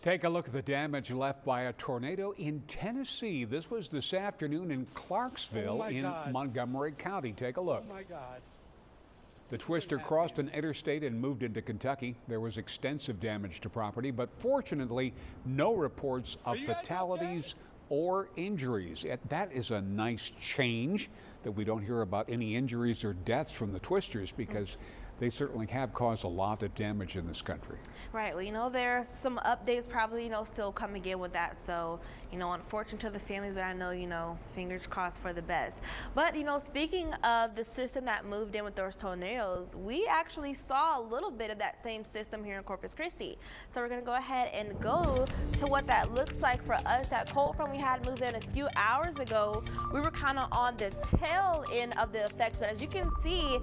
Take a look at the damage left by a tornado in Tennessee. This was this afternoon in Clarksville Montgomery County. Take a look. Oh my God. The twister crossed an interstate and moved into Kentucky. There was extensive damage to property, but fortunately, no reports of fatalities or injuries. That is a nice change that we don't hear about any injuries or deaths from the twisters, because they certainly have caused a lot of damage in this country. Right. Well, there's some updates probably, still coming in with that. So, unfortunate to the families, but I know, fingers crossed for the best. But, speaking of the system that moved in with those tornadoes, we actually saw a little bit of that same system here in Corpus Christi. So we're going to go ahead and go to what that looks like for us. That cold front we had moved in a few hours ago, we were kind of on the tail end of the effects. But as you can see,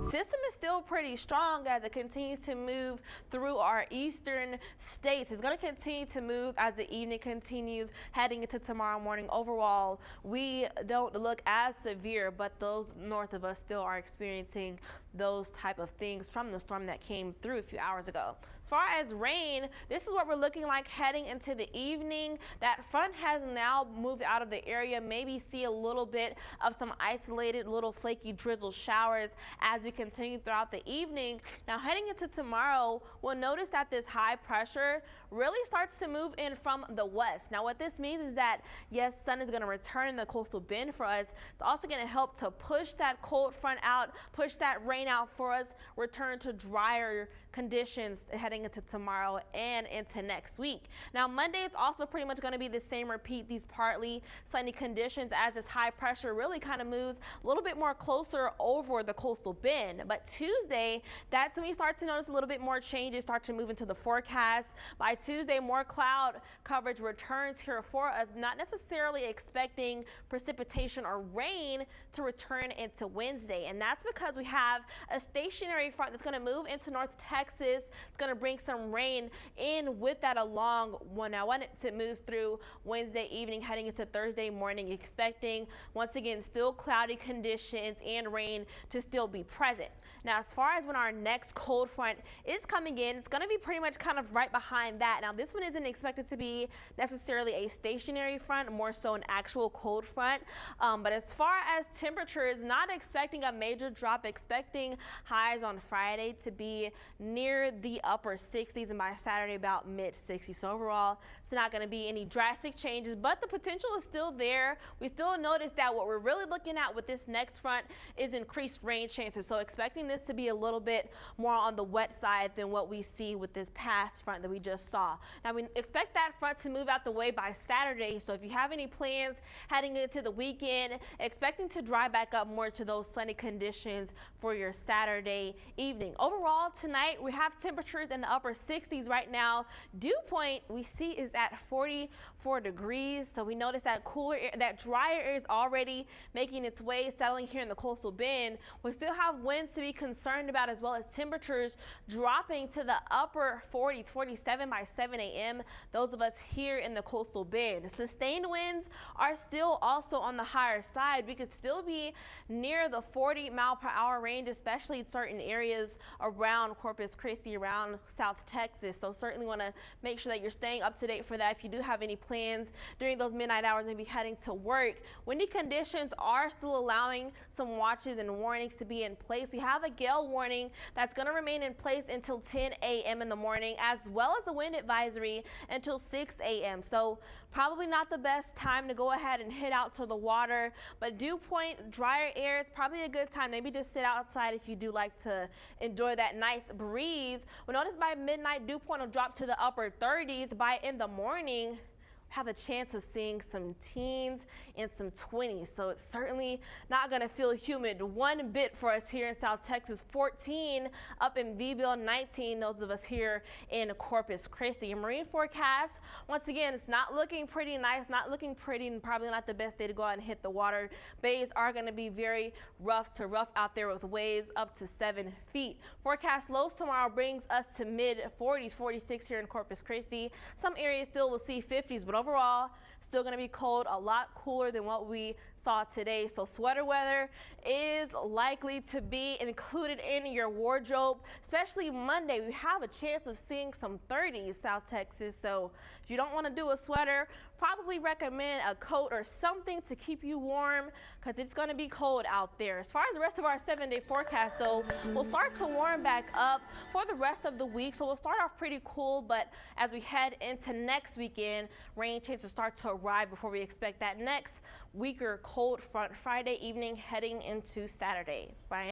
system is still pretty strong as it continues to move through our eastern states. It's going to continue to move as the evening continues heading into tomorrow morning. Overall, we don't look as severe, but those north of us still are experiencing those type of things from the storm that came through a few hours ago. As far as rain, this is what we're looking like heading into the evening. That front has now moved out of the area. Maybe see a little bit of some isolated little flaky drizzle showers as we continue throughout the evening. Now heading into tomorrow, we'll notice that this high pressure really starts to move in from the west. Now what this means is that, yes, sun is going to return in the coastal bend for us. It's also going to help to push that cold front out, push that rain out for us, return to drier conditions heading into tomorrow and into next week. Now Monday, it's also pretty much going to be the same repeat, these partly sunny conditions as this high pressure really kind of moves a little bit more closer over the coastal bend. But Tuesday, that's when we start to notice a little bit more changes start to move into the forecast. By Tuesday, more cloud coverage returns here for us, not necessarily expecting precipitation or rain to return into Wednesday. And that's because we have a stationary front that's going to move into North Texas. It's going to bring some rain in with that along. Now, when it moves through Wednesday evening, heading into Thursday morning, expecting once again still cloudy conditions and rain to still be present. Now, as far as when our next cold front is coming in, it's going to be pretty much kind of right behind that. Now, this one isn't expected to be necessarily a stationary front, more so an actual cold front. But as far as temperatures, not expecting a major drop, expecting highs on Friday to be near the upper 60s and by Saturday about mid 60s. So overall, it's not going to be any drastic changes, but the potential is still there. We still notice that what we're really looking at with this next front is increased rain chances. So expecting this to be a little bit more on the wet side than what we see with this past front that we just saw. Now we expect that front to move out the way by Saturday. So if you have any plans heading into the weekend, expecting to dry back up more to those sunny conditions for your Saturday evening. Overall tonight, we have temperatures in the upper 60s right now. Dewpoint we see is at 44 degrees. So we notice that cooler air, that drier air is already making its way, settling here in the coastal bend. We still have winds to be concerned about, as well as temperatures dropping to the upper 40s, 47 by 7 a.m. Those of us here in the coastal bend. Sustained winds are still also on the higher side. We could still be near the 40-mile-per-hour range, especially in certain areas around Corpus Christi, around South Texas. So certainly want to make sure that you're staying up to date for that. If you do have any plans during those midnight hours, maybe heading to work, windy conditions are still allowing some watches and warnings to be in place. We have a gale warning that's going to remain in place until 10 a.m. in the morning, as well as a wind advisory until 6 a.m. So probably not the best time to go ahead and head out to the water, but Dewpoint, drier air, it's probably a good time. Maybe just sit outside if you do like to enjoy that nice breeze. We'll notice by midnight, Dewpoint will drop to the upper 30s. By in the morning, have a chance of seeing some teens and some 20s. So it's certainly not going to feel humid one bit for us here in South Texas. 14 up in Veville, 19 those of us here in Corpus Christi. A marine forecast, once again, it's not looking pretty nice, not looking pretty, and probably not the best day to go out and hit the water. Bays are going to be very rough out there with waves up to 7 feet. Forecast lows tomorrow brings us to mid 40s, 46 here in Corpus Christi. Some areas still will see 50s, but overall, still going to be cold, a lot cooler than what we saw today. So sweater weather is likely to be included in your wardrobe, especially Monday. We have a chance of seeing some 30s South Texas. So if you don't want to do a sweater, probably recommend a coat or something to keep you warm because it's going to be cold out there. As far as the rest of our 7-day forecast though, we'll start to warm back up for the rest of the week. So we'll start off pretty cool, but as we head into next weekend, rain chances start to arrive before we expect that next weaker cold front Friday evening heading into Saturday. Brian?